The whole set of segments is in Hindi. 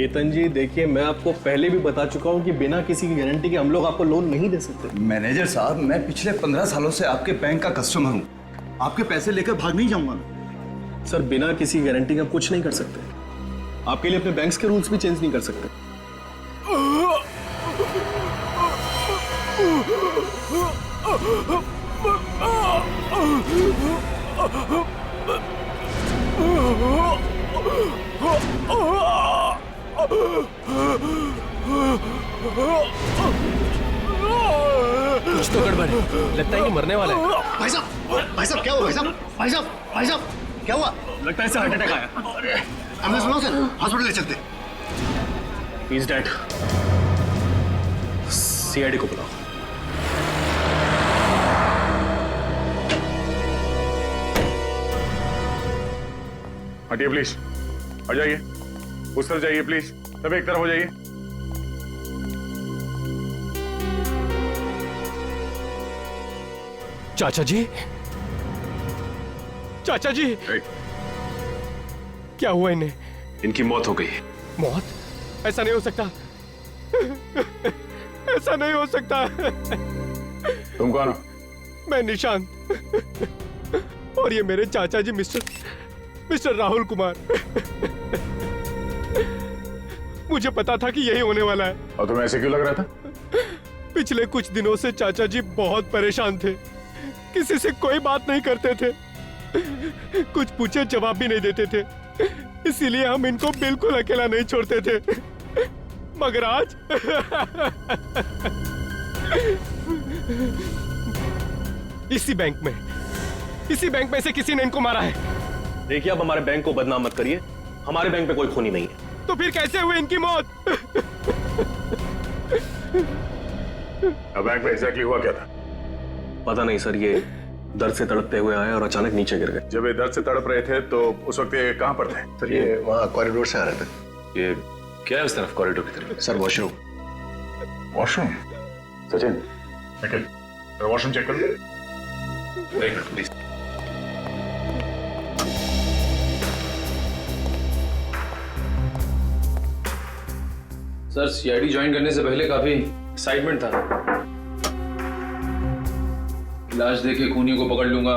केतन जी देखिए, मैं आपको पहले भी बता चुका हूँ कि बिना किसी की गारंटी के हम लोग आपको लोन नहीं दे सकते। मैनेजर साहब, मैं पिछले 15 सालों से आपके बैंक का कस्टमर हूँ। आपके पैसे लेकर भाग नहीं जाऊंगा मैं। सर बिना किसी गारंटी के आप कुछ नहीं कर सकते। आपके लिए अपने बैंक्स के रूल्स भी चेंज नहीं कर सकते। कुछ तो गड़बड़ है, लगता है कि मरने वाला है। भाई साहब क्या हुआ? भाई साहब क्या हुआ? लगता है इसे हार्ट अटैक आया। हमने सुना सर, हॉस्पिटल ले चलते। He is dead. सीआईडी को बुलाओ। हटिए प्लीज, आ जाइए, उस तरफ जाइए प्लीज, सब एक तरफ हो जाइए। चाचा जी, चाचा जी, क्या हुआ इन्हें? इनकी मौत हो गई। मौत? ऐसा नहीं हो सकता, ऐसा नहीं हो सकता। तुम कौन हो? मैं निशांत, और ये मेरे चाचा जी मिस्टर राहुल कुमार। मुझे पता था कि यही होने वाला है। और तुम्हें ऐसे क्यों लग रहा था? पिछले कुछ दिनों से चाचा जी बहुत परेशान थे, किसी से कोई बात नहीं करते थे, कुछ पूछे जवाब भी नहीं देते थे, इसीलिए हम इनको बिल्कुल अकेला नहीं छोड़ते थे। मगर आज इसी बैंक में से किसी ने इनको मारा है। देखिए, आप हमारे बैंक को बदनाम मत करिए, हमारे बैंक में कोई खूनी नहीं है। तो फिर कैसे हुई इनकी मौत? अब बैंक में एग्जैक्टली हुआ क्या था? पता नहीं सर, ये दर्द से तड़पते हुए आए और अचानक नीचे गिर गए। जब ये दर्द से तड़प रहे थे तो उस वक्त ये कहाँ पर थे? सर ये वहाँ कॉरिडोर से आ रहे थे। ये क्या है उस तरफ कॉरिडोर की तरफ? Sir washroom. Washroom? Sachin, washroom check कर। एक minute please. Sir CID join करने से पहले काफी एक्साइटमेंट था। लाश देखे खूनी को पकड़ लूंगा,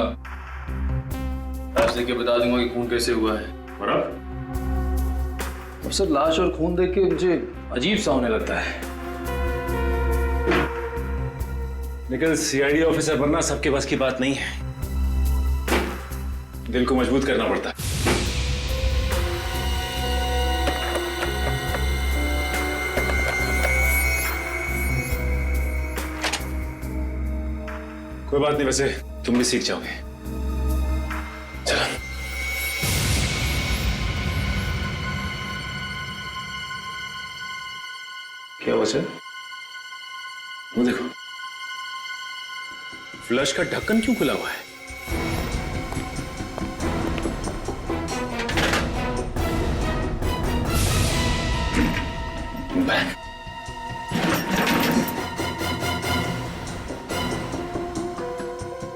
लाश देख के बता दूंगा कि खून कैसे हुआ है। और अब सर लाश और खून देख के मुझे अजीब सा होने लगता है। लेकिन सीआईडी ऑफिसर बनना सबके बस की बात नहीं है, दिल को मजबूत करना पड़ता है। कोई बात नहीं, वैसे तुम भी सीख जाओगे। चलो। क्या हुआ सर? वो देखो, फ्लश का ढक्कन क्यों खुला हुआ है? बैग।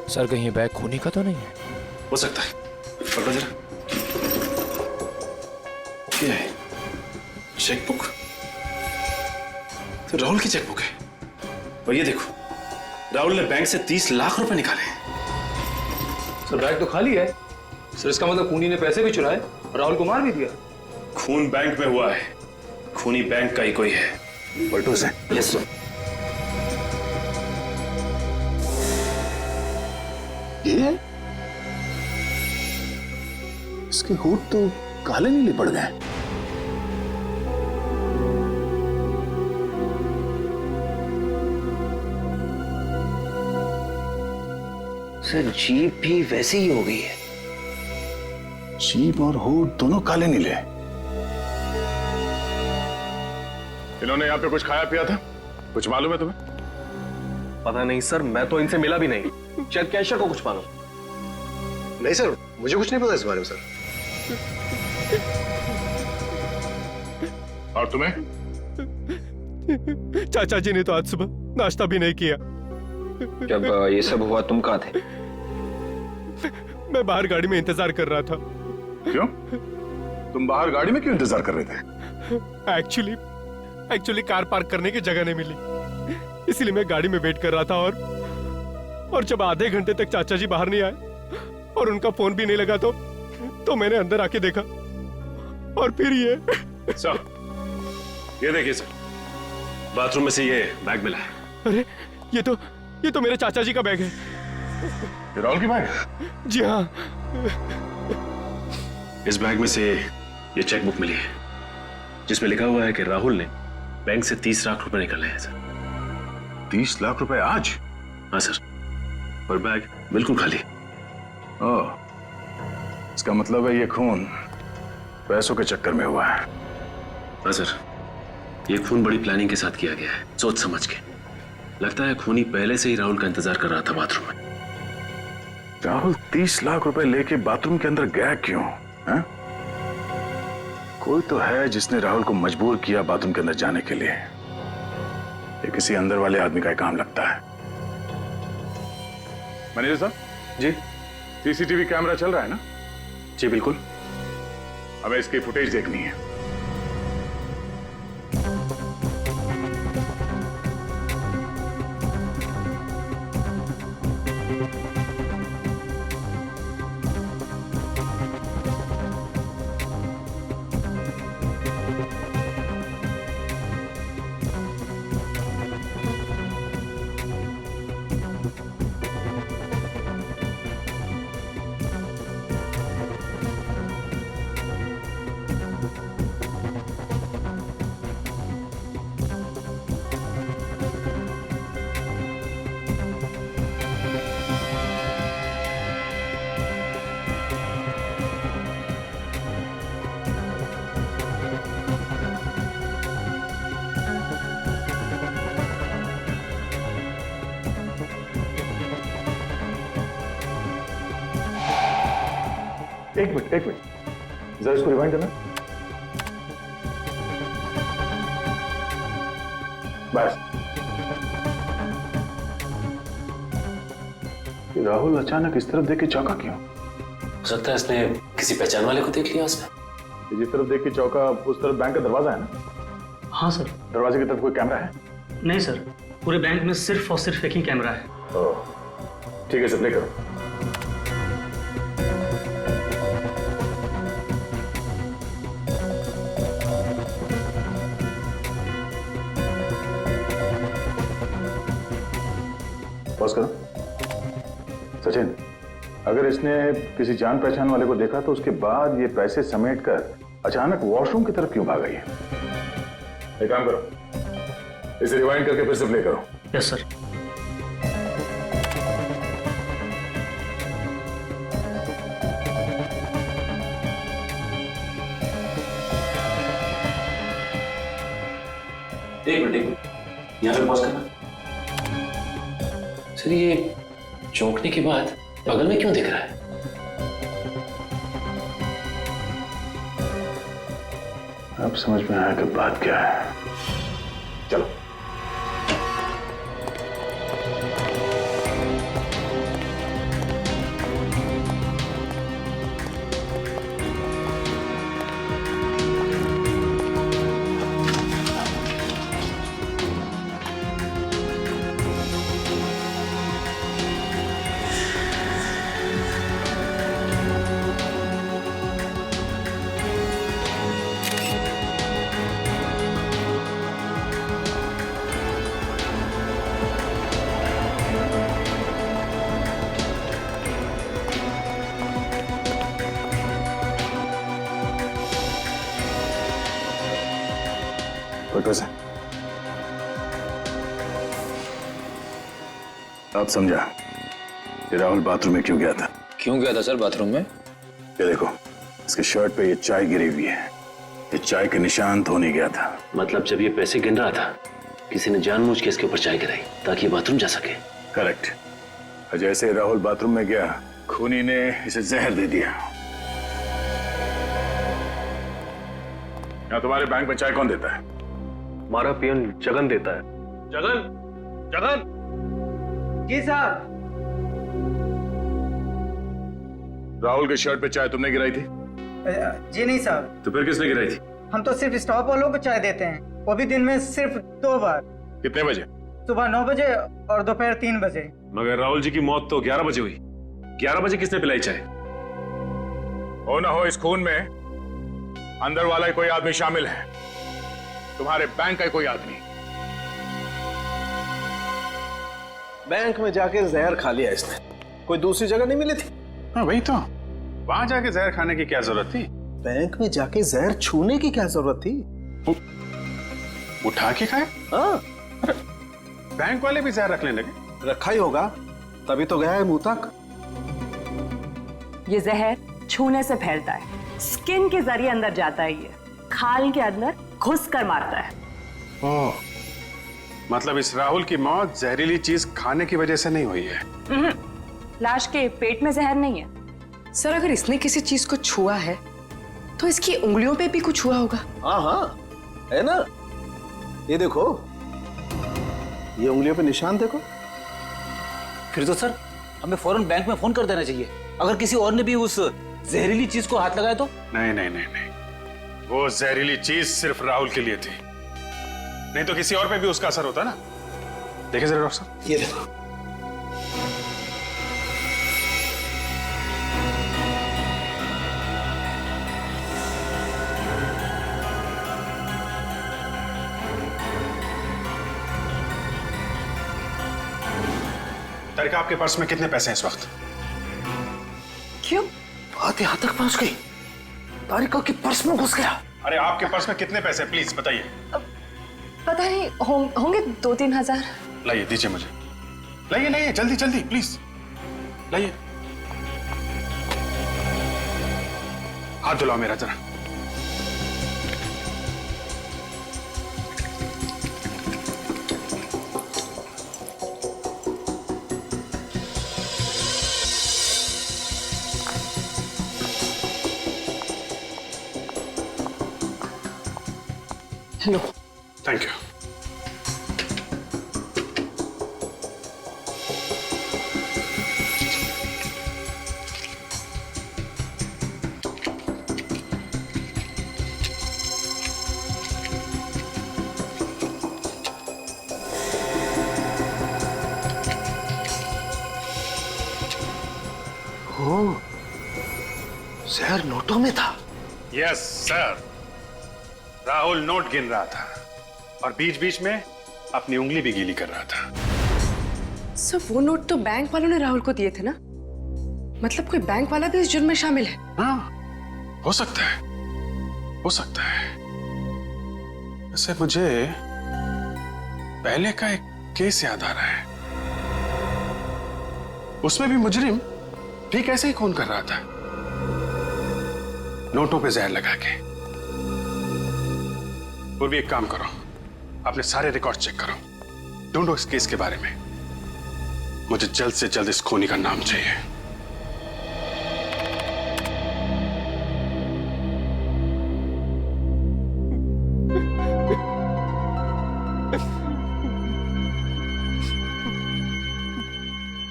सर कहीं ये बैग खूनी का तो नहीं है? हो सकता है, पकड़ो जरा। क्या है? चेकबुक? तो राहुल की चेकबुक है। और ये देखो, राहुल ने बैंक से 30 लाख रुपए निकाले हैं। सर बैग तो खाली है। सर इसका मतलब खूनी ने पैसे भी चुराए और राहुल को मार भी दिया। खून बैंक में हुआ है, खूनी बैंक का ही कोई है। पलटू से। Yes sir. ये इसके होठ तो काले नीले पड़ गए। सर जीप भी वैसी ही हो गई है। जीभ और होठ दोनों काले नीले। इन्होंने यहाँ पे कुछ खाया पिया था? कुछ मालूम है तुम्हें? पता नहीं सर, मैं तो इनसे मिला भी नहीं, शायद कैशियर को कुछ मालूम। नहीं सर, मुझे कुछ नहीं पता इस बारे में सर। और तुम्हें? चाचा जी ने तो आज सुबह नाश्ता भी नहीं किया। जब ये सब हुआ तुम कहाँ थे? मैं बाहर गाड़ी में इंतजार कर रहा था। क्यों? तुम बाहर गाड़ी में क्यों इंतजार कर रहे थे? एक्चुअली कार पार्क करने की जगह नहीं मिली, इसलिए मैं गाड़ी में वेट कर रहा था। और जब आधे घंटे तक चाचा जी बाहर नहीं आए और उनका फोन भी नहीं लगा तो मैंने अंदर आके देखा और फिर ये सर, ये देखिए सर, बाथरूम में से ये बैग मिला है। अरे ये तो मेरे चाचा जी का बैग है। ये राहुल की बैग? जी हाँ। इस बैग में से ये चेकबुक मिली है जिसमें लिखा हुआ है कि राहुल ने बैंक से 30 लाख रुपए निकाले हैं सर। 30 लाख रुपए आज? हाँ सर, और बैग बिल्कुल खाली। ओह, इसका मतलब है ये खून पैसों के चक्कर में हुआ है। हाँ सर, ये खून बड़ी प्लानिंग के साथ किया गया है, सोच समझ के। लगता है खूनी पहले से ही राहुल का इंतजार कर रहा था बाथरूम में। राहुल 30 लाख रुपए लेके बाथरूम के अंदर गया क्यों है? कोई तो है जिसने राहुल को मजबूर किया बाथरूम के अंदर जाने के लिए। ये किसी अंदर वाले आदमी का काम लगता है। मैनेजर साहब जी? सीसीटीवी कैमरा चल रहा है ना? जी बिल्कुल। हमें इसकी फुटेज देखनी है। एक मिनट जरा इसको रिवाइंड करना। बस। राहुल अचानक इस तरफ देख के चौंका क्यों? हो सकता है इसने किसी पहचान वाले को देख लिया उसने। जिस तरफ देख के चौका उस तरफ बैंक का दरवाजा है ना? हाँ सर। दरवाजे की तरफ कोई कैमरा है? नहीं सर, पूरे बैंक में सिर्फ और सिर्फ एक ही कैमरा है। ओह, ठीक है, प्ले करो। पॉज करो। सचिन, अगर इसने किसी जान पहचान वाले को देखा तो उसके बाद ये पैसे समेट कर अचानक वॉशरूम की तरफ क्यों भाग गई है? एक काम करो, इसे रिवाइंड करके फिर से प्ले करो। Yes sir. एक मिनट, यहाँ पे पॉज करना। सर, ये चौंकने के बाद बगल में क्यों दिख रहा है? अब समझ में आया कि बात क्या है। चलो। फोटोज है। अब समझा कि राहुल बाथरूम में क्यों गया था। क्यों गया था सर बाथरूम में? ये देखो, इसके शर्ट पे ये चाय गिरी हुई है। ये चाय के निशान तो नहीं गया था। मतलब जब ये पैसे गिन रहा था किसी ने जानबूझ के इसके ऊपर चाय गिराई ताकि ये बाथरूम जा सके। करेक्ट। जैसे राहुल बाथरूम में गया, खूनी ने इसे जहर दे दिया। यहाँ तुम्हारे बैंक में चाय कौन देता है? हमारा पियन जगन देता है। जगन, जगन। जी साहब। राहुल के शर्ट पे चाय तुमने गिराई थी? जी नहीं साहब। तो फिर किसने गिराई थी? हम तो सिर्फ स्टॉप वालों को चाय देते हैं, वो भी दिन में सिर्फ 2 बार। कितने बजे? सुबह 9 बजे और दोपहर 3 बजे। मगर राहुल जी की मौत तो 11 बजे हुई। 11 बजे किसने पिलाई चाय? हो ना हो इस खून में अंदर वाला ही कोई आदमी शामिल है, तुम्हारे बैंक का ही कोई आदमी। बैंक में जाके जहर खा लिया इसने, कोई दूसरी जगह नहीं मिली थी? हाँ वही तो, वहां जाके जहर खाने की क्या जरूरत थी? बैंक में जाके जहर छूने की क्या जरूरत थी? उठा के खाए? हाँ, बैंक वाले भी जहर रखने लगे। रखा ही होगा, तभी तो गया है मुंह तक। ये जहर छूने से फैलता है, स्किन के जरिए अंदर जाता है, ये खाल के अंदर घुस कर मारता है। ओह, मतलब इस राहुल की मौत जहरीली चीज खाने की वजह से नहीं हुई है? लाश के पेट में जहर नहीं है। सर, अगर इसने किसी चीज को छुआ है तो इसकी उंगलियों पे भी कुछ हुआ होगा। हाँ हाँ, है ना, ये देखो, ये उंगलियों पे निशान देखो। फिर तो सर हमें फौरन बैंक में फोन कर देना चाहिए, अगर किसी और ने भी उस जहरीली चीज को हाथ लगाया तो। नहीं नहीं नहीं नहीं, वो जहरीली चीज सिर्फ राहुल के लिए थी, नहीं तो किसी और पे भी उसका असर होता ना। देखिए जरा डॉक्टर साहब, ये देखो। तारिका, आपके पर्स में कितने पैसे हैं इस वक्त? क्यों? बात यहाँ तक पहुंच गई, तारिका के पर्स में घुस गया। अरे आपके पर्स में कितने पैसे, प्लीज बताइए। पता नहीं, होंगे 2-3 हजार। लाइए, दीजिए मुझे, लाइए लाइए, जल्दी जल्दी प्लीज लाइए। हाथ धुलाओ मेरा जरा। लो। Thank you. जहर नोटों में था। यस सर, राहुल नोट गिन रहा था और बीच बीच में अपनी उंगली भी गीली कर रहा था। सर, वो नोट तो बैंक वालों ने राहुल को दिए थे ना? मतलब कोई बैंक वाला भी इस जुर्म में शामिल है? हाँ, हो सकता है, हो सकता है। वैसे मुझे पहले का एक केस याद आ रहा है, उसमें भी मुजरिम ठीक ऐसे ही खून कर रहा था, नोटों पे जहर लगा के। और भी एक काम करो, अपने सारे रिकॉर्ड चेक करो, ढूंढो इस केस के बारे में। मुझे जल्द से जल्द इस खूनी का नाम चाहिए।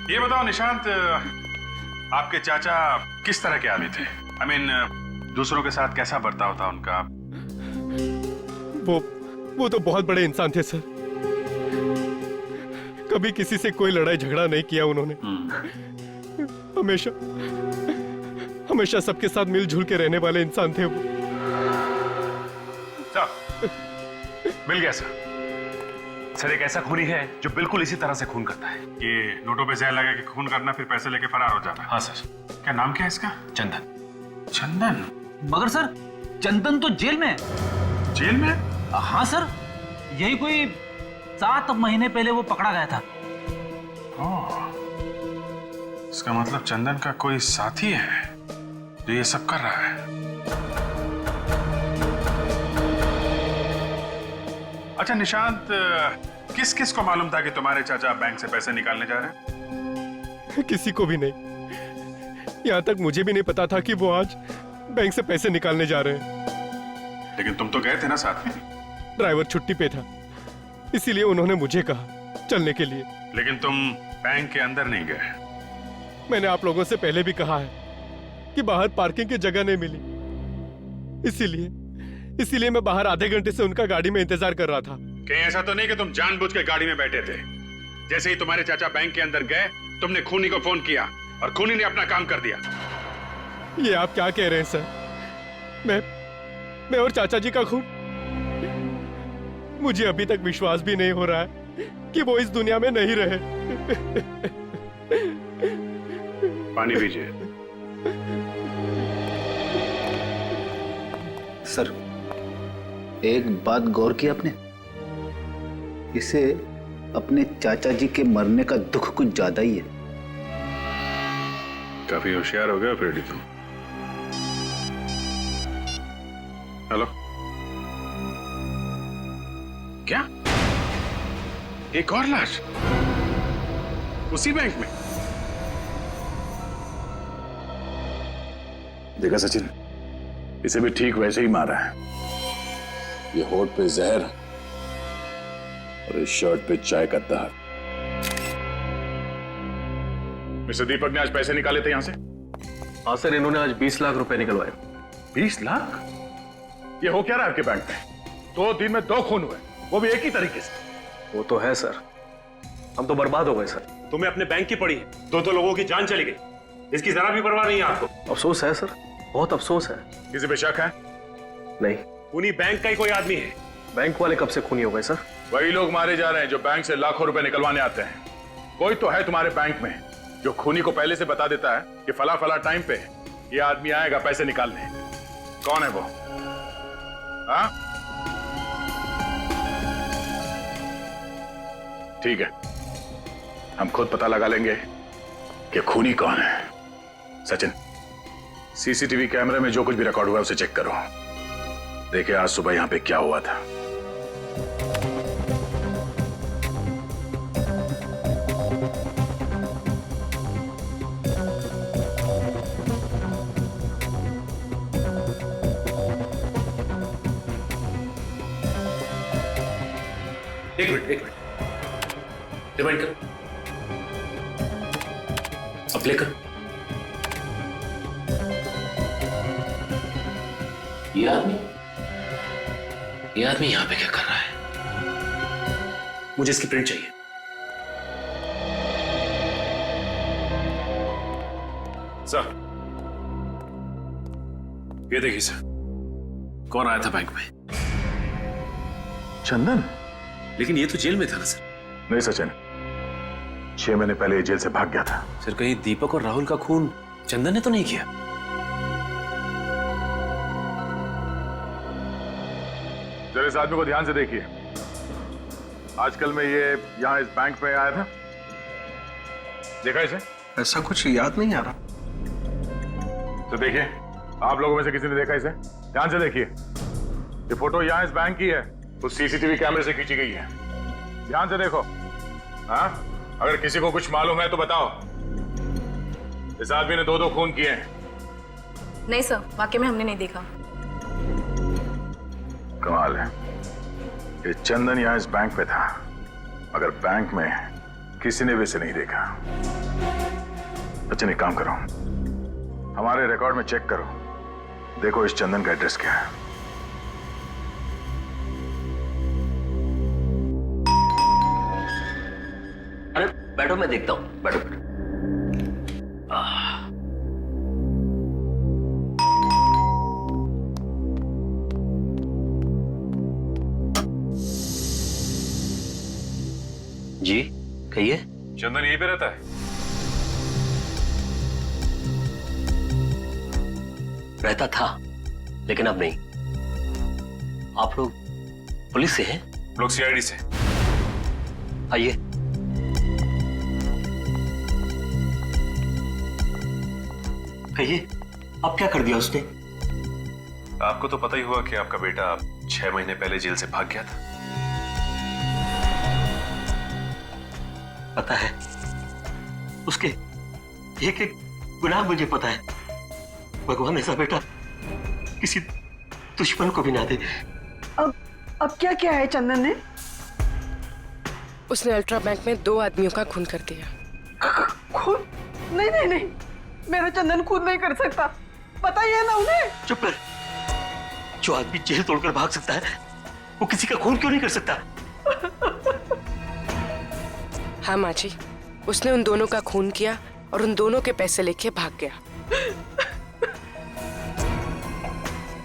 ये बताओ निशांत, आपके चाचा किस तरह के आदमी थे? I mean, दूसरों के साथ कैसा बर्ताव था उनका? वो तो बहुत बड़े इंसान थे सर, कभी किसी से कोई लड़ाई झगड़ा नहीं किया उन्होंने। हमेशा हमेशा सबके साथ मिलजुल के रहने वाले इंसान थे वो। मिल गया सर। सर, एक ऐसा खूनी है जो बिल्कुल इसी तरह से खून करता है। ये नोटों पे जहर लगा के खून करना, फिर पैसे लेके फरार हो जाना। हाँ सर। क्या नाम क्या है इसका? चंदन। चंदन? मगर सर, चंदन तो जेल में है। जेल में? हाँ सर, यही कोई 7 महीने पहले वो पकड़ा गया था। इसका मतलब चंदन का कोई साथी है जो ये सब कर रहा है। अच्छा निशांत, किस किस को मालूम था कि तुम्हारे चाचा बैंक से पैसे निकालने जा रहे हैं? किसी को भी नहीं, यहाँ तक मुझे भी नहीं पता था कि वो आज बैंक से पैसे निकालने जा रहे हैं। लेकिन तुम तो गए थे ना साथ में? ड्राइवर छुट्टी पे था, इसीलिए उन्होंने मुझे कहा चलने के लिए। लेकिन तुम बैंक के अंदर नहीं गए? मैंने आप लोगों से पहले भी कहा है कि बाहर पार्किंग की जगह नहीं मिली, इसीलिए मैं बाहर आधे घंटे से उनका गाड़ी में इंतजार कर रहा था। कहीं ऐसा तो नहीं कि तुम जानबूझ के गाड़ी में बैठे थे? जैसे ही तुम्हारे चाचा बैंक के अंदर गए, तुमने खूनी को फोन किया और खूनी ने अपना काम कर दिया। ये आप क्या कह रहे हैं सर? मैं और चाचा जी का खून? मुझे अभी तक विश्वास भी नहीं हो रहा है कि वो इस दुनिया में नहीं रहे। पानी पीजिए। सर, एक बात गौर की आपने? इसे अपने चाचा जी के मरने का दुख कुछ ज्यादा ही है। काफी होशियार हो गया फ्रेडी तुम। हेलो, क्या एक और लाश उसी बैंक में? देखा सचिन, इसे भी ठीक वैसे ही मारा है। ये होठ पे जहर और इस शर्ट पे चाय का दहर। मिस्टर दीपक ने आज पैसे निकाले थे यहां से? हाँ सर, इन्होंने आज 20 लाख रुपए निकलवाए। 20 लाख? ये हो क्या रहा है आपके बैंक में? 2 दिन में 2 खून हुए, वो भी एक ही तरीके से। वो तो है सर, हम तो बर्बाद हो गए सर। तुम्हें अपने बैंक की पड़ी है, 2 लोगों की जान चली गई, इसकी जरा भी परवाह नहीं है आपको? अफसोस है सर, बहुत अफसोस है। किसी पे शक है? नहीं। खूनी बैंक का ही कोई आदमी है। बैंक वाले कब से खूनी हो गए सर? वही लोग मारे जा रहे हैं जो बैंक से लाखों रुपए निकलवाने आते हैं। कोई तो है तुम्हारे बैंक में जो खूनी को पहले से बता देता है कि फला फला टाइम पे ये आदमी आएगा पैसे निकालने। कौन है वो? हाँ, ठीक है, हम खुद पता लगा लेंगे कि खूनी कौन है। सचिन, सीसीटीवी कैमरे में जो कुछ भी रिकॉर्ड हुआ है उसे चेक करो। देखिए आज सुबह यहां पे क्या हुआ था। एक मिनट, रिवाइंड कर, अब प्ले कर। ये आदमी यहां पे क्या कर रहा है? मुझे इसकी प्रिंट चाहिए। सर, ये देखिए सर, कौन आया था बैंक में? चंदन? लेकिन ये तो जेल में था ना सर। नहीं सचिन, 6 महीने पहले ये जेल से भाग गया था। सर, कहीं दीपक और राहुल का खून चंदन ने तो नहीं किया? जरा इस आदमी को ध्यान से देखिए। आजकल में ये यहां इस बैंक में आया था, देखा इसे? ऐसा कुछ याद नहीं आ रहा। तो देखिए, आप लोगों में से किसी ने देखा इसे? ध्यान से देखिए, ये फोटो यहां इस बैंक की है, उस सीसीटीवी कैमरे से खींची गई है। ध्यान से देखो। हाँ, अगर किसी को कुछ मालूम है तो बताओ। इस आदमी ने 2 खून किए हैं। नहीं सर, वाकई में हमने नहीं देखा। कमाल है, ये चंदन यहां इस बैंक पे था, मगर बैंक में किसी ने भी इसे नहीं देखा। अच्छा, एक काम करो, हमारे रिकॉर्ड में चेक करो, देखो इस चंदन का एड्रेस क्या है। अरे बैठो, मैं देखता हूं, बैठो बैठो। जी कहिए। चंदन यहीं पे रहता है? रहता था, लेकिन अब नहीं। आप लोग पुलिस से हैं? लोग सीआईडी से। आइए। कहिए, अब क्या कर दिया उसने? आपको तो पता ही हुआ कि आपका बेटा 6 महीने पहले जेल से भाग गया था। पता है, उसके एक एक गुनाह मुझे पता है। भगवान ऐसा बेटा किसी दुश्मन को भी ना दे। अब क्या क्या है चंदन ने? उसने अल्ट्रा बैंक में 2 आदमियों का खून कर दिया। खून? नहीं नहीं नहीं, मेरा चंदन खून नहीं कर सकता, पता ही है ना उन्हें। चुप कर। जो आदमी जेल तोड़कर भाग सकता है वो किसी का खून क्यों नहीं कर सकता? हाँ माँ जी, उसने उन दोनों का खून किया और उन दोनों के पैसे लेके भाग गया।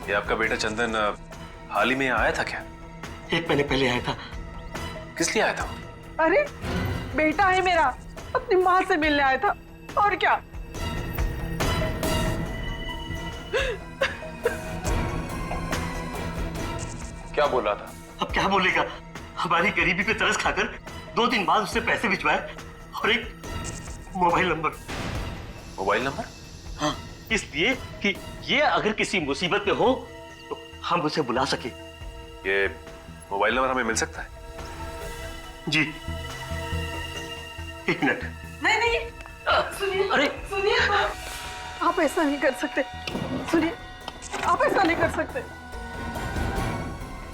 ये आपका बेटा चंदन हाल ही में यहाँ आया था क्या? 1 महीने पहले आया था। किस लिए आया था? अरे बेटा है मेरा, अपनी माँ से मिलने आया था और क्या। क्या बोल रहा था? अब क्या बोलेगा? हमारी गरीबी पे तरस खाकर 2 दिन बाद उसने पैसे भिजवाए और एक मोबाइल नंबर। Mobile number? हाँ, इसलिए कि ये अगर किसी मुसीबत में हो तो हम उसे बुला सके। ये मोबाइल नंबर हमें मिल सकता है? जी, 1 मिनट। नहीं सुनिए, अरे सुनिए, आप ऐसा नहीं कर सकते। सुनिए, आप ऐसा नहीं कर सकते।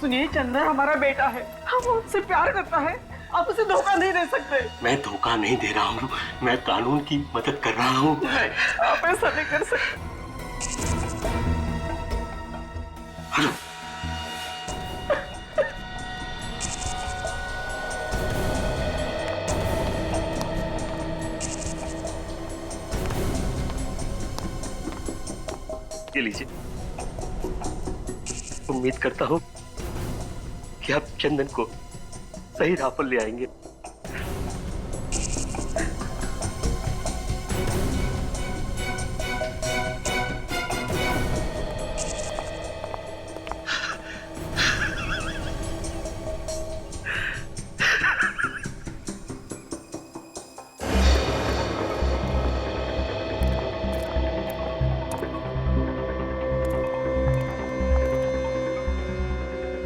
सुनिए, चंदन हमारा बेटा है, हम उससे प्यार करता है, आप उसे धोखा नहीं दे सकते। मैं धोखा नहीं दे रहा हूँ, मैं कानून की मदद कर रहा हूँ। आप ऐसा नहीं कर सकते। हेलो, ये लीजिए। उम्मीद करता हूँ कि आप चंदन को सही राह पर ले आएंगे।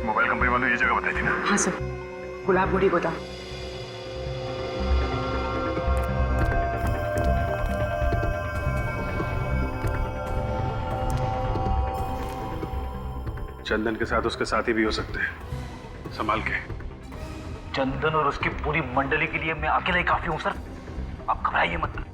मोबाइल कंपनी वालों ये जगह बताई थी ना? हाँ सर, गुलाबगुड़ी गोदाम। चंदन के साथ उसके साथी भी हो सकते हैं, संभाल के। चंदन और उसकी पूरी मंडली के लिए मैं अकेला ही काफी हूं सर, आप घबराइए मत।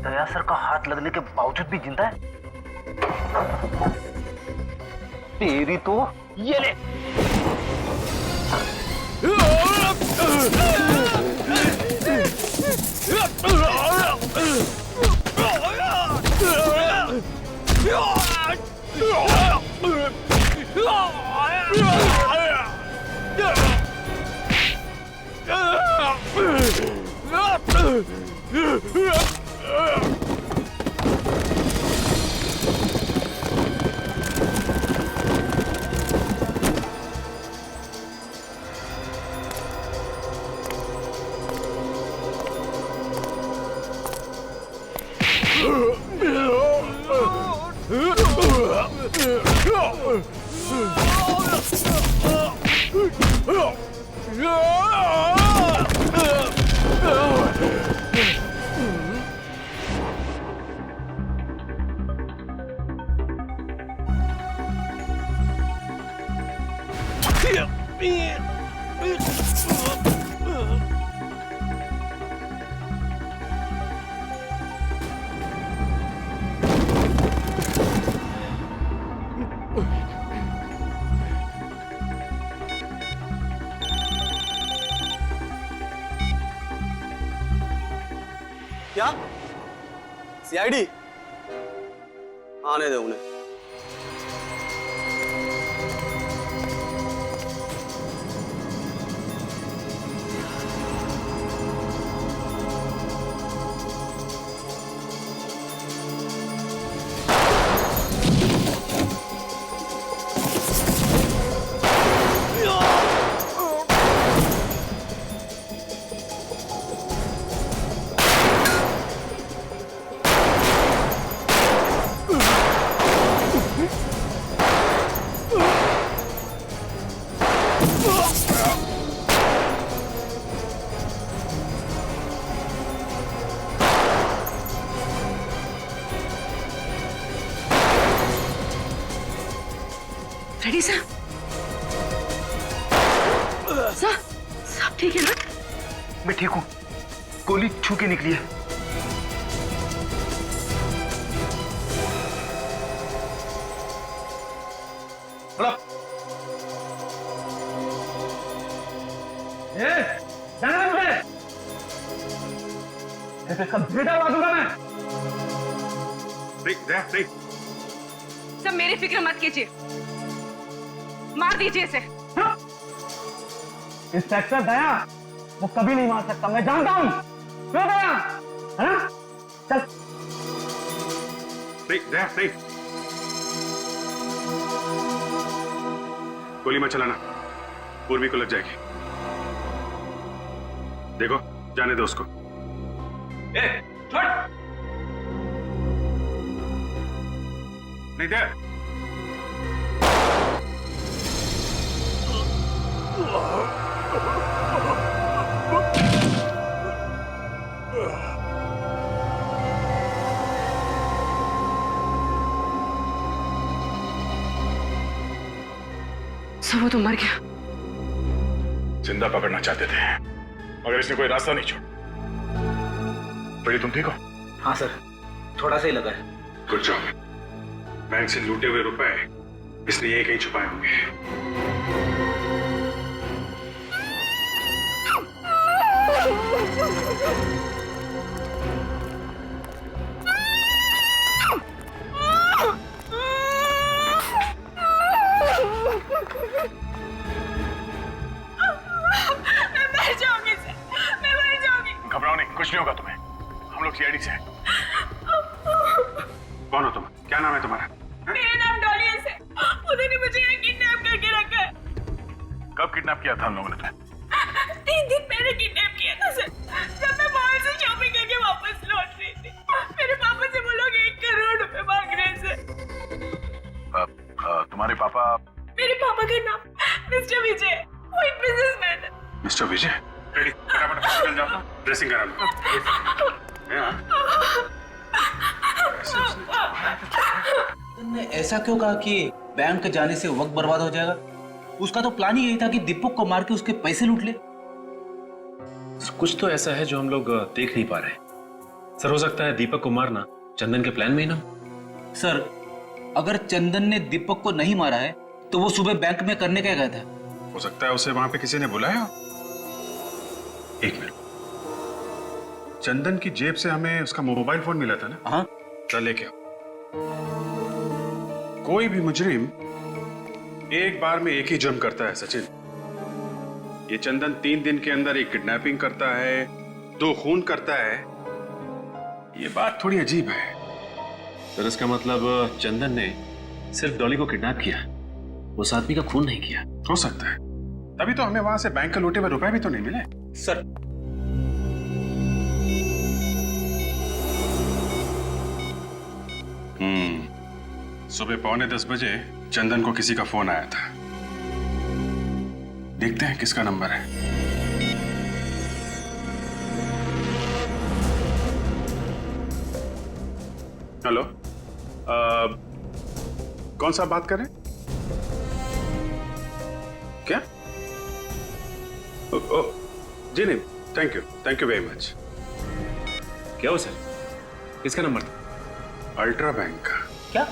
दया सर का हाथ लगने के बावजूद भी जिंदा है? तेरी तो ये ले। क्या? सीआईडी? आने दे उन्हें। Ready sir? सर, सब ठीक है ना? मैं ठीक हूँ। गोली छू के निकली है। जाना मुझे। ऐसे सब बेटा बाजूगा मैं। सर मेरी फिक्र मत कीजिए, मार दीजिए इसे। इंस्पेक्टर दया वो कभी नहीं मार सकता, मैं जानता हूँ। क्यों दया? है ना? चल। नहीं। गोली मत चलाना, पूर्वी को लग जाएगी। देखो, जाने दो उसको। छोड़। नहीं दे। सर वो तो मर गया। जिंदा पकड़ना चाहते थे, मगर इसने कोई रास्ता नहीं छोड़ा। बड़ी तुम ठीक हो? हाँ सर, थोड़ा सा ही लगा है। Good job. बैंक से लूटे हुए रुपए इसने यही कहीं छुपाए होंगे। घबराओ नहीं, कुछ नहीं होगा तुम्हें। हम लोग सीआईडी से हैं। कौन हो तुम? क्या नाम है तुम्हारा? मेरा नाम डॉली है सर। उन्होंने मुझे यहाँ किडनैप करके रखा है। कब किडनैप किया था हम लोगों ने तुम्हें? 3 दिन पहले किडनैप किया था सर, जब मैं मॉल से शॉपिंग करके वापस लौट रही थी। मेरे पापा से वो लोग 1 करोड़ रुपए मांग रहे थे। तुम्हारे पापा? मेरे पापा का नाम मिस्टर विजय, वो एक बिजनेसमैन है। मिस्टर विजय? रेडी, फटाफट हॉस्पिटल जाओ, ड्रेसिंग करा लो। तुमने ऐसा क्यों कहा कि बैंक जाने से वक्त बर्बाद हो जाएगा? उसका तो प्लान ही यही था कि दीपक को मार के उसके पैसे लूट ले। कुछ तो ऐसा है जो हम लोग देख नहीं पा रहे। सर हो सकता है दीपक को मारना चंदन के प्लान में ही ना। सर अगर चंदन ने दीपक को नहीं मारा है तो वो सुबह बैंक में करने क्या गया था? हो सकता है उसे वहां पे किसी ने बुलाया। एक मिनट, चंदन की जेब से हमें उसका मोबाइल फोन मिला था ना? हाँ। चल लेके आओ। कोई भी मुजरिम एक बार में एक ही जुर्म करता है सचिन। ये चंदन 3 दिन के अंदर एक किडनैपिंग करता है, 2 खून करता है। ये बात थोड़ी अजीब है। सर इसका मतलब चंदन ने सिर्फ डॉली को किडनैप किया, उस आदमी का खून नहीं किया। हो सकता है, तभी तो हमें वहां से बैंक के लूटे हुए रुपए भी तो नहीं मिले। सर सुबह 9:45 बजे चंदन को किसी का फोन आया था। देखते हैं किसका नंबर है। हेलो, कौन सा बात करें? क्या? जी नहीं, थैंक यू वेरी मच। क्या हो सर, किसका नंबर था? अल्ट्रा बैंक का। क्या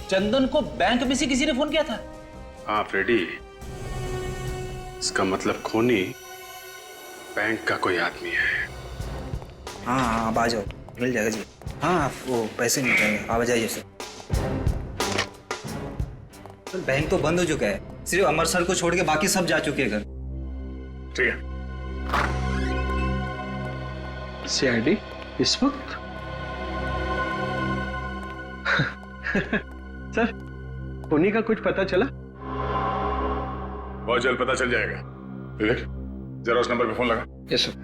चंदन को बैंक में से किसी ने फोन किया था? हाँ फ्रेडी, इसका मतलब खूनी बैंक का कोई आदमी है। हाँ हाँ आप आ जाओ, मिल जाएगा जी। हाँ आप वो पैसे मिल जाएंगे, आप आ जाइए सर। सर बैंक तो बंद हो चुका है, सिर्फ अमर सर को छोड़ के बाकी सब जा चुके हैं घर। ठीक है। सीआईडी इस वक्त? सर, खूनी का कुछ पता चला? बहुत जल्द पता चल जाएगा। विवेक, जरा उस नंबर पे फोन लगा। Yes sir.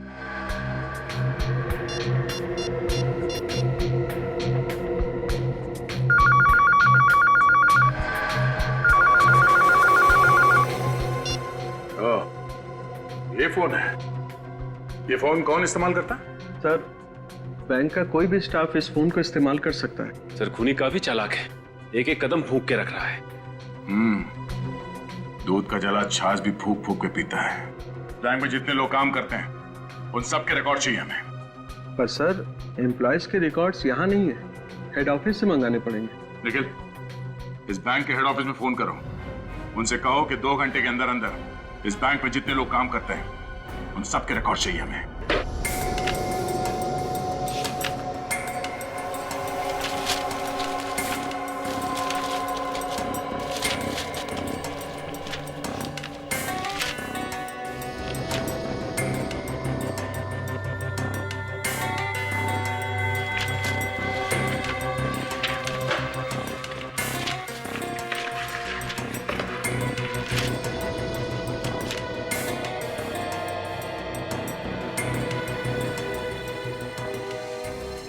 ये फोन है। ये फोन कौन इस्तेमाल करता है? सर, बैंक का कोई भी स्टाफ इस फोन को इस्तेमाल कर सकता है। सर खूनी काफी चालाक है, एक एक कदम फूंक के रख रहा है। दूध का जला छाछ भी फूक फूक के पीता है। बैंक में जितने लोग काम करते हैं उन सब के रिकॉर्ड चाहिए हमें। पर सर, एम्प्लॉयज के रिकॉर्ड्स यहाँ नहीं है, हेड ऑफिस से मंगाने पड़ेंगे। निखिल, इस बैंक के हेड ऑफिस में फोन करो, उनसे कहो कि 2 घंटे के अंदर अंदर इस बैंक में जितने लोग काम करते हैं उन सब के रिकॉर्ड चाहिए हमें।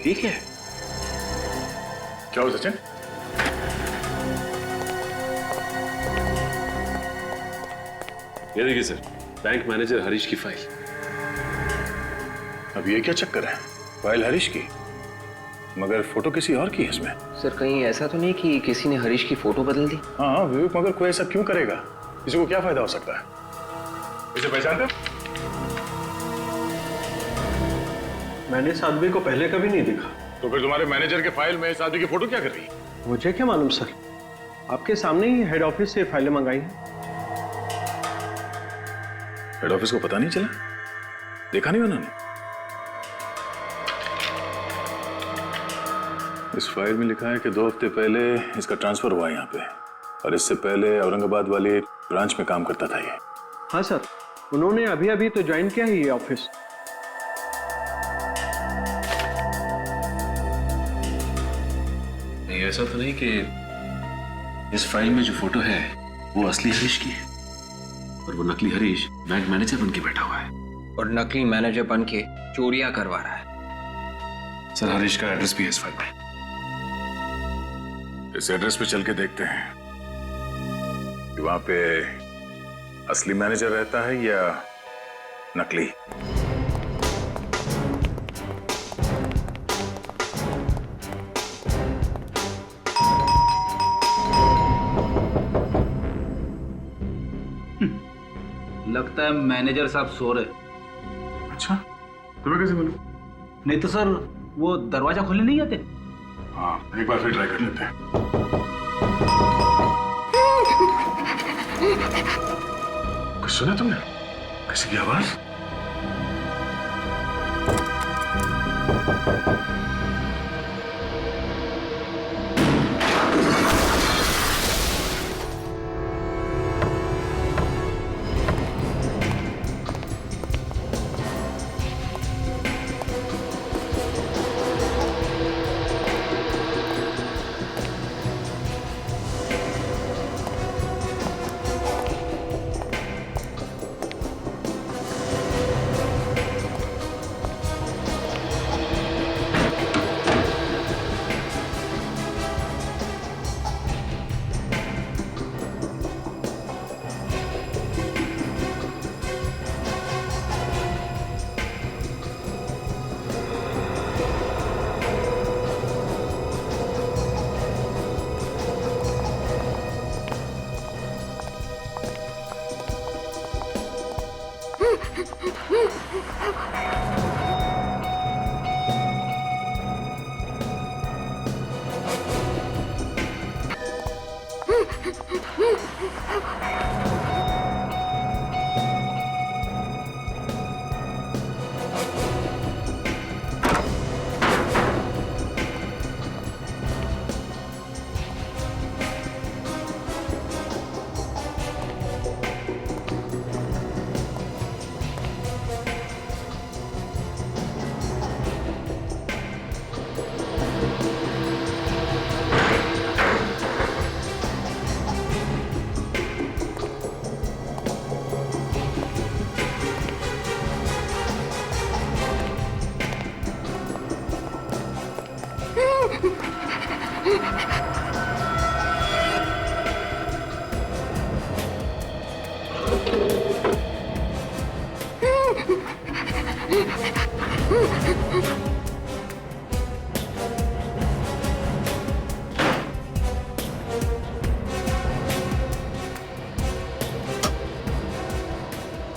ठीक है। क्या हो सचिन? ये देखिए सर, बैंक मैनेजर हरीश की फाइल। अब ये क्या चक्कर है? फाइल हरीश की, मगर फोटो किसी और की है इसमें। सर कहीं ऐसा तो नहीं कि किसी ने हरीश की फोटो बदल दी? हाँ विवेक, मगर कोई ऐसा क्यों करेगा? किसी को क्या फायदा हो सकता है? इसे पहचानते हो? मैंने इस आदमी को पहले कभी नहीं देखा। तो फिर तुम्हारे मैनेजर के फाइल में इस आदमी की फोटो क्या कर रही है? मुझे क्या मालूम सर, आपके सामने ही हेड ऑफिस से फाइलें मंगाई हैं। हेड ऑफिस को पता नहीं चला? देखा नहीं उन्होंने? इस फाइल में लिखा है कि 2 हफ्ते पहले इसका ट्रांसफर हुआ है यहाँ पे, और इससे पहले औरंगाबाद वाले ब्रांच में काम करता था ये। हाँ सर, उन्होंने अभी अभी तो ज्वाइन किया ही ये ऑफिस। नहीं, ऐसा तो नहीं कि इस फाइल में जो फोटो है वो असली हरीश की है और वो नकली हरीश बैंक मैनेजर बन के बैठा हुआ है और नकली मैनेजर बन के चोरियां करवा रहा है। सर हरीश का एड्रेस भी है इस फाइल में। इस एड्रेस पे चल के देखते हैं कि वहां पे असली मैनेजर रहता है या नकली। लगता है मैनेजर साहब सो रहे। अच्छा, तुम्हें कैसे मालूम? नहीं तो सर वो दरवाजा खोलने नहीं आते? हाँ, एक बार फिर ट्राई कर लेते हैं। कुछ सुना तुमने? किसी की आवाज?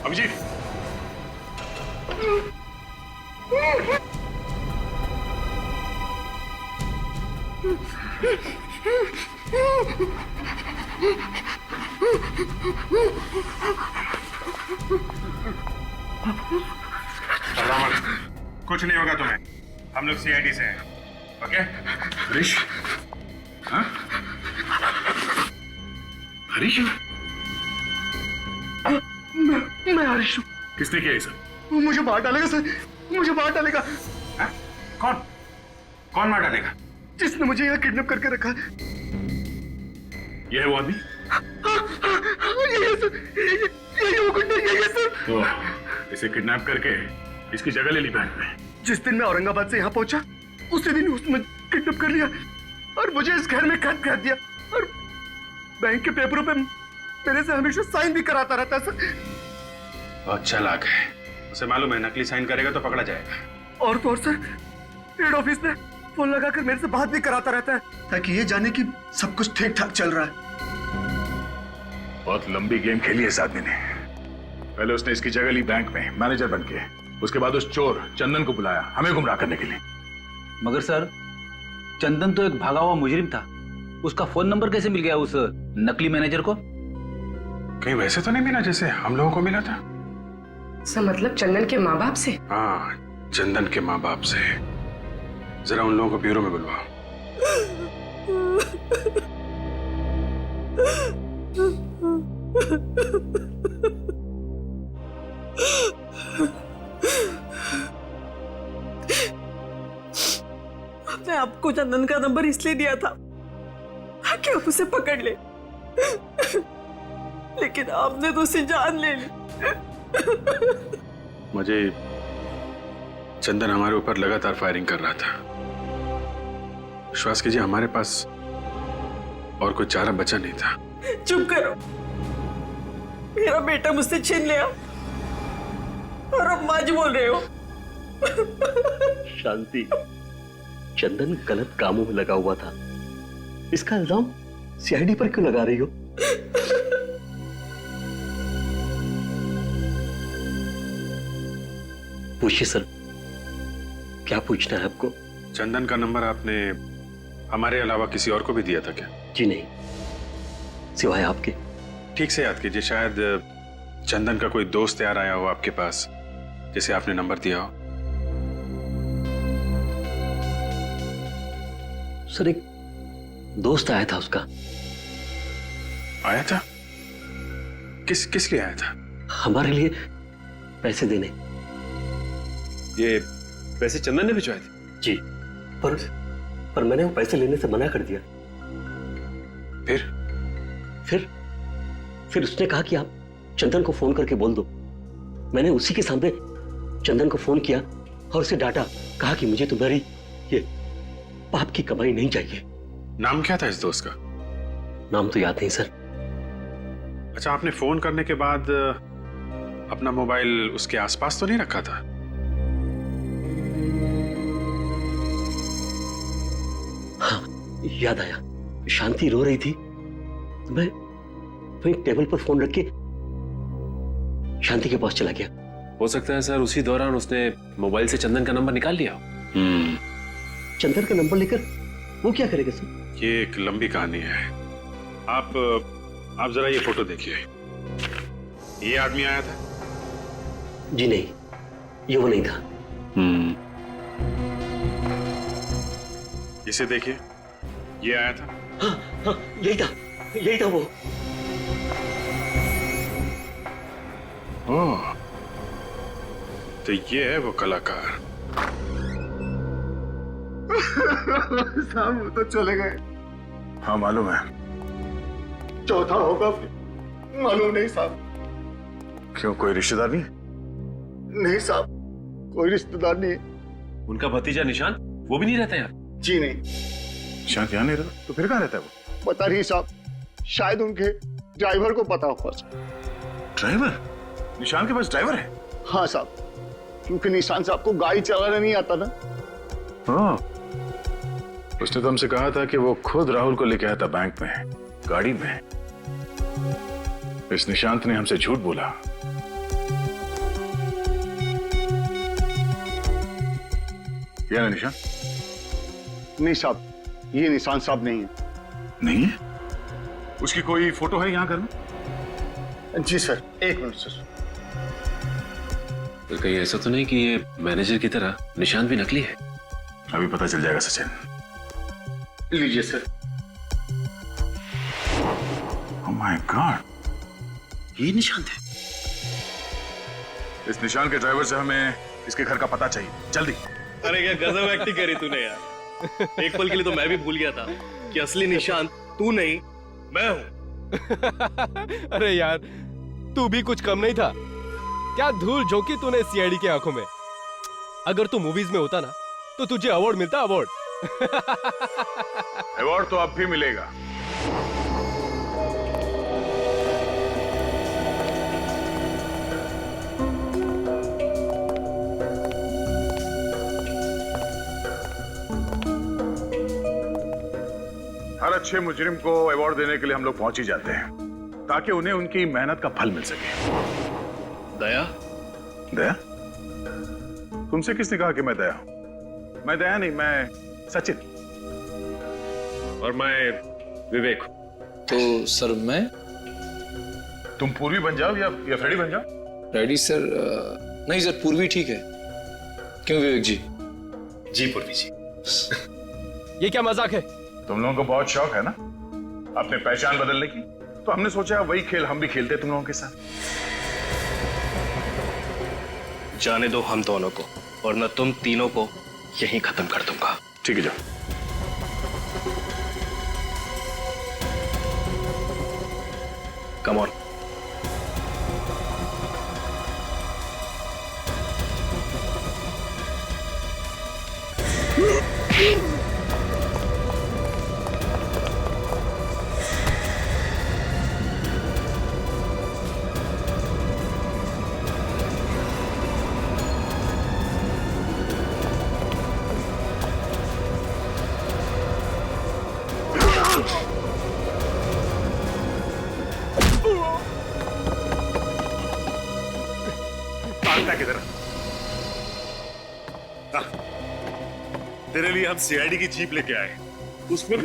अभिजीत, कुछ नहीं होगा तुम्हें, हम लोग सीआईडी से हैं, ओके? हरीश? हाँ? हरीश? मैं हरीश हूँ। किसने किया ये सब? मुझे मार डालेगा सर, मुझे मार डालेगा। हाँ? कौन? कौन मार डालेगा? जिसने मुझे यहाँ किडनैप करके रखा है। ये है वो आदमी? यही है सर, यही वो गुंडा, यही है सर। तो इसे किडनैप करके इसकी जगह ले ली बैंक में। जिस दिन मैं औरंगाबाद से यहाँ पहुंचा, उसी दिन उसने किडनैप कर लिया और मुझे इस घर में कैद कर दिया और बैंक के पेपरों पे मेरे से हमेशा साइन भी कराता रहता है सर। बहुत चालाक है, उसे मालूम है नकली साइन करेगा तो पकड़ा जाएगा। और तो और सर, हेड ऑफिस में फोन लगाकर मेरे से बात भी कराता रहता है ताकि ये जाने कि सब कुछ ठीक ठाक चल रहा है। बहुत लंबी गेम खेली है इस आदमी ने। पहले उसने इसकी जगह ली बैंक में मैनेजर बन के, उसके बाद उस चोर चंदन को बुलाया हमें गुमराह करने के लिए। मगर सर, चंदन तो एक भागा हुआ मुजरिम था, उसका फोन नंबर कैसे मिल गया उस नकली मैनेजर को? कहीं वैसे तो नहीं मिला जैसे हम लोगों को मिला था? सर मतलब चंदन के माँ बाप से? हाँ, चंदन के माँ बाप से। जरा उन लोगों को ब्यूरो में बुलवाओ। आपने आपको चंदन का नंबर इसलिए दिया था ताकि आप उसे पकड़ ले, लेकिन आपने तो उसे जान ले ली। मुझे चंदन हमारे ऊपर लगातार फायरिंग कर रहा था। विश्वास कीजिए हमारे पास और कोई चारा बचा नहीं था। चुप करो, मेरा बेटा मुझसे छीन लिया और अब माँ जी बोल रहे हो। शांति, चंदन गलत कामों में लगा हुआ था, इसका इल्जाम सीआईडी पर क्यों लगा रही हो? पूछिए सर, क्या पूछना है आपको? चंदन का नंबर आपने हमारे अलावा किसी और को भी दिया था क्या? जी नहीं, सिवाय आपके। ठीक से याद कीजिए, शायद चंदन का कोई दोस्त यार आया हो आपके पास जिसे आपने नंबर दिया हो। सर एक दोस्त आया था उसका। आया था? किस लिए आया था? हमारे लिए पैसे देने। ये पैसे चंदन ने भिजवाए थे? जी, पर मैंने वो पैसे लेने से मना कर दिया। फिर उसने कहा कि आप चंदन को फोन करके बोल दो। मैंने उसी के सामने चंदन को फोन किया और उसे डांटा, कहा कि मुझे तुम्हारी ये पाप की कमाई नहीं चाहिए। नाम क्या था इस दोस्त का? नाम तो याद नहीं सर। अच्छा, आपने फोन करने के बाद अपना मोबाइल उसके आसपास तो नहीं रखा था? हाँ, याद आया। शांति रो रही थी, मैं टेबल पर फोन रख के शांति के पास चला गया। हो सकता है सर उसी दौरान उसने मोबाइल से चंदन का नंबर निकाल लिया हो। चंदन का नंबर लेकर वो क्या करेगा सर? ये एक लंबी कहानी है। आप जरा ये फोटो देखिए। ये आदमी आया था? जी नहीं, ये वो नहीं था। इसे देखिए, ये आया था? हाँ, यही था वो। ओह, तो ये है वो कलाकार। साहब वो तो चले गए। हाँ मालूम है। चौथा होगा मालूम नहीं साहब। क्यों, कोई रिश्तेदार नहीं? नहीं साहब, कोई रिश्तेदार नहीं। उनका भतीजा निशांत, वो भी नहीं रहता यार? जी नहीं। निशांत यहाँ नहीं रहता? तो फिर कहाँ रहता है वो? पता नहीं साहब, शायद उनके ड्राइवर को पता होगा। ड्राइवर? निशान के पास ड्राइवर है? हाँ साहब, क्योंकि निशान साहब को गाड़ी चलाना नहीं आता ना। हाँ, उसने तो हमसे कहा था कि वो खुद राहुल को लेके आया था बैंक में, गाड़ी में। इस निशांत ने हमसे झूठ बोला। क्या है निशांत? नहीं साहब, ये निशान साहब नहीं है। नहीं है? उसकी कोई फोटो है यहाँ घर में? जी सर, एक मिनट सर। तो कहीं ऐसा तो नहीं कि ये मैनेजर की तरह निशांत भी नकली है? अभी पता चल जाएगा सचिन। लीजिए सर। ओह माय गॉड, ये निशांत है। इस निशान के ड्राइवर से हमें इसके घर का पता चाहिए, जल्दी। अरे क्या गजब एक्टिंग करी तूने यार। एक पल के लिए तो मैं भी भूल गया था कि असली निशांत तू नहीं मैं हूं। अरे यार, तू भी कुछ कम नहीं था। क्या धूल झोंकी तूने सीआईडी की आंखों में। अगर तू मूवीज में होता ना तो तुझे अवार्ड मिलता, अवार्ड। अवार्ड तो अब भी मिलेगा। हर अच्छे मुजरिम को अवार्ड देने के लिए हम लोग पहुंच ही जाते हैं, ताकि उन्हें उनकी मेहनत का फल मिल सके। दया? दया? तुमसे किसने कहा कि मैं दया हूं? मैं दया नहीं, मैं सचिन। और मैं विवेक। तो सर मैं? तुम पूर्वी बन जाओ या फ्रेडी बन जाओ। Ready sir? नहीं सर, पूर्वी ठीक है। क्यों विवेक जी? जी पूर्वी जी। ये क्या मजाक है? तुम लोगों को बहुत शौक है ना अपने पहचान बदलने की, तो हमने सोचा वही खेल हम भी खेलते तुम लोगों के साथ। जाने दो हम दोनों को, और मैं तुम तीनों को यहीं खत्म कर दूंगा। ठीक है, जाओ। Come on. किधर? तेरे लिए हम सीआईडी की जीप लेके आए, उसमें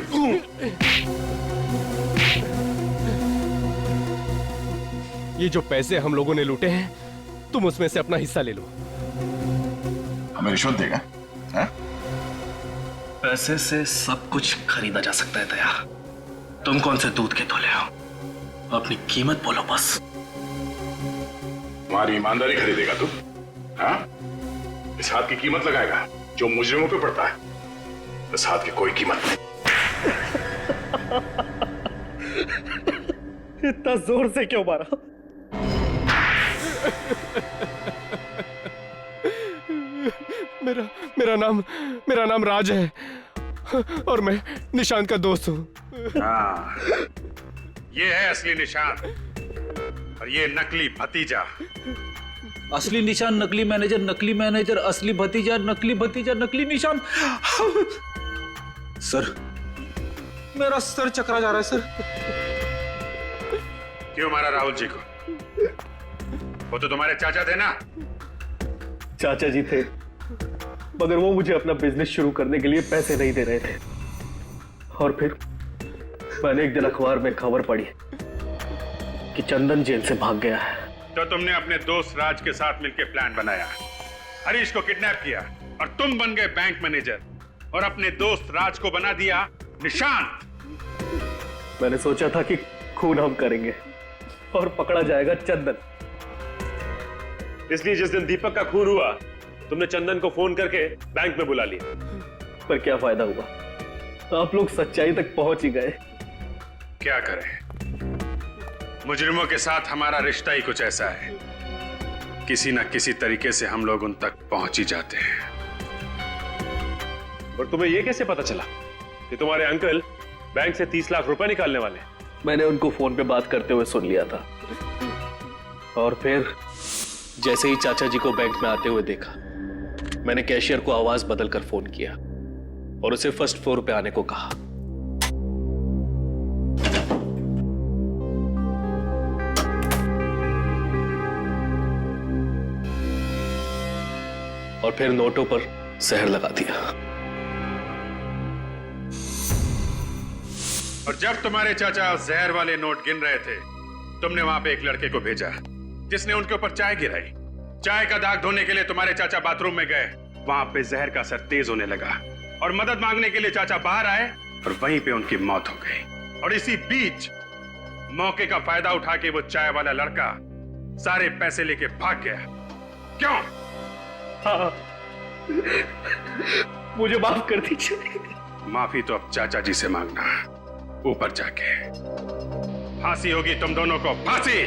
ये जो पैसे हम लोगों ने लूटे हैं, तुम उसमें से अपना हिस्सा ले लो। हमें रिश्वत देगा? है? पैसे से सब कुछ खरीदा जा सकता है दया। तुम कौन से दूध के तोले हो? अपनी कीमत बोलो बस। हमारी ईमानदारी खरीदेगा तू? हाँ? इस हाथ की कीमत लगाएगा जो मुजरिमों पे पड़ता है। इस हाथ की कोई कीमत नहीं। इतना जोर से क्यों मारा? मेरा नाम राज है और मैं निशांत का दोस्त हूँ। हाँ, ये है असली निशांत और ये नकली भतीजा। असली निशान, नकली मैनेजर, असली भतीजा, नकली निशान। सर, मेरा सर चकरा जा रहा है सर। क्यों मारा राहुल जी को? वो तो तुम्हारे चाचा थे ना? चाचा जी थे, मगर वो मुझे अपना बिजनेस शुरू करने के लिए पैसे नहीं दे रहे थे। और फिर मैंने एक दिन अखबार में खबर पढ़ी कि चंदन जेल से भाग गया है। तो तुमने अपने दोस्त राज के साथ मिलकर प्लान बनाया, हरीश को किडनैप किया और तुम बन गए बैंक मैनेजर और अपने दोस्त राज को बना दिया निशांत। मैंने सोचा था कि खून हम करेंगे और पकड़ा जाएगा चंदन। इसलिए जिस दिन दीपक का खून हुआ, तुमने चंदन को फोन करके बैंक में बुला लिया। पर क्या फायदा हुआ? आप लोग सच्चाई तक पहुंच ही गए। क्या करें, मुजरिमों के साथ हमारा रिश्ता ही कुछ ऐसा है, किसी ना किसी तरीके से हम लोग उन तक पहुंच ही जाते हैं। और तुम्हें यह कैसे पता चला कि तुम्हारे अंकल बैंक से 30 लाख रुपए निकालने वाले? मैंने उनको फोन पे बात करते हुए सुन लिया था। और फिर जैसे ही चाचा जी को बैंक में आते हुए देखा, मैंने कैशियर को आवाज बदलकर फोन किया और उसे फर्स्ट फ्लोर पे आने को कहा। और फिर नोटों पर जहर लगा दिया। और जब तुम्हारे चाचा जहर वाले नोट गिन रहे थे, तुमने वहां पे एक लड़के को भेजा जिसने उनके ऊपर चाय गिराई। चाय का दाग धोने के लिए तुम्हारे चाचा बाथरूम में गए, वहां पे जहर का असर तेज होने लगा और मदद मांगने के लिए चाचा बाहर आए और वहीं पे उनकी मौत हो गई। और इसी बीच मौके का फायदा उठा के वो चाय वाला लड़का सारे पैसे लेके भाग गया। क्यों? हाँ, मुझे माफ कर दीजिए। माफी तो अब चाचा जी से मांगना, ऊपर जाके। फांसी होगी तुम दोनों को, फांसी।